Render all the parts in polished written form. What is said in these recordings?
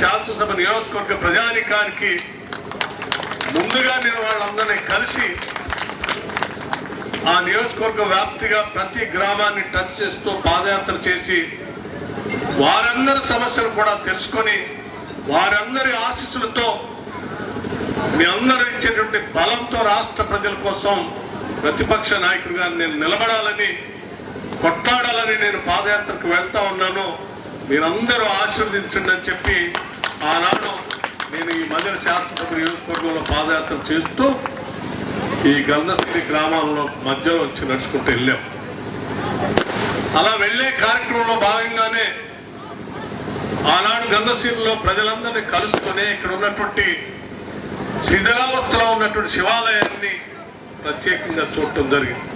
శాసనసభ నియోజకవర్గ ప్రజానికానికి ముందుగా నేను వాళ్ళందరినీ కలిసి ఆ నియోజకవర్గ వ్యాప్తిగా ప్రతి గ్రామాన్ని టచ్ చేస్తూ పాదయాత్ర చేసి వారందరి సమస్యలు కూడా తెలుసుకొని వారందరి ఆశీస్సులతో మీ అందరూ ఇచ్చేటువంటి బలంతో రాష్ట్ర ప్రజల కోసం ప్రతిపక్ష నాయకుడిగా నేను నిలబడాలని కొట్లాడాలని నేను పాదయాత్రకు వెళ్తా ఉన్నాను. మీరందరూ ఆశీర్వదించండి అని చెప్పి ఆనాడు నేను ఈ మధ్య శాసనసభ నియోజకవర్గంలో పాదయాత్ర చేస్తూ ఈ గంధశ్రీ గ్రామాల్లో మధ్యలో వచ్చి నడుచుకుంటూ వెళ్ళాం. అలా వెళ్లే కార్యక్రమంలో భాగంగానే ఆనాడు గంధశ్రీలో ప్రజలందరినీ కలుసుకుని ఇక్కడ ఉన్నటువంటి శిథిలావస్థలో ఉన్నటువంటి శివాలయాన్ని ప్రత్యేకంగా చూడటం జరిగింది.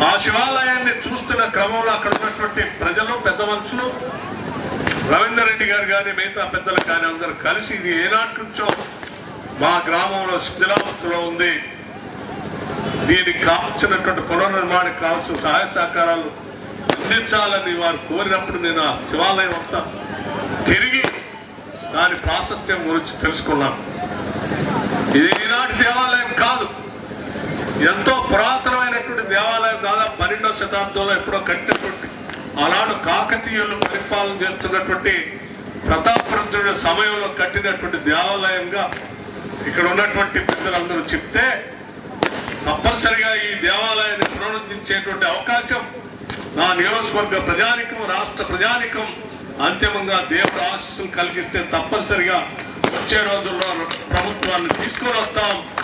ఆ శివాలయాన్ని చూస్తున్న క్రమంలో అక్కడ ఉన్నటువంటి ప్రజలు, పెద్ద మనుషులు, రవీందర్ రెడ్డి గారు కానీ మిగతా పెద్దలు కానీ అందరూ కలిసి ఇది ఏనాటి నుంచో మా గ్రామంలో శిథిలావస్థలో ఉంది, దీనికి కావాల్సినటువంటి పునర్నిర్మాణానికి కావాల్సిన సహాయ సహకారాలు అందించాలని వారు కోరినప్పుడు నేను ఆ శివాలయం అంతా తిరిగి దాని ప్రాశస్త్యం గురించి తెలుసుకున్నాను. ఇది ఈనాటి దేవాలయం కాదు, ఎంతో పురాతనమైనటువంటి దేవాలయం. దాదాపు 12వ శతాబ్దంలో ఎప్పుడో కట్టినటువంటి ఆనాడు కాకతీయులు పరిపాలన చేస్తున్నటువంటి ప్రతాపరుద్రుడి సమయంలో కట్టినటువంటి దేవాలయంగా ఇక్కడ ఉన్నటువంటి పెద్దలందరూ చెప్తే తప్పనిసరిగా ఈ దేవాలయాన్ని పునరుద్ధరించేటువంటి అవకాశం నా నియోజకవర్గ ప్రజానికం, రాష్ట్ర ప్రజానికం అంతిమంగా దేవుడు ఆశీస్సులు కలిగిస్తే తప్పనిసరిగా వచ్చే రోజుల్లో ప్రభుత్వాన్ని తీసుకొని వస్తాం.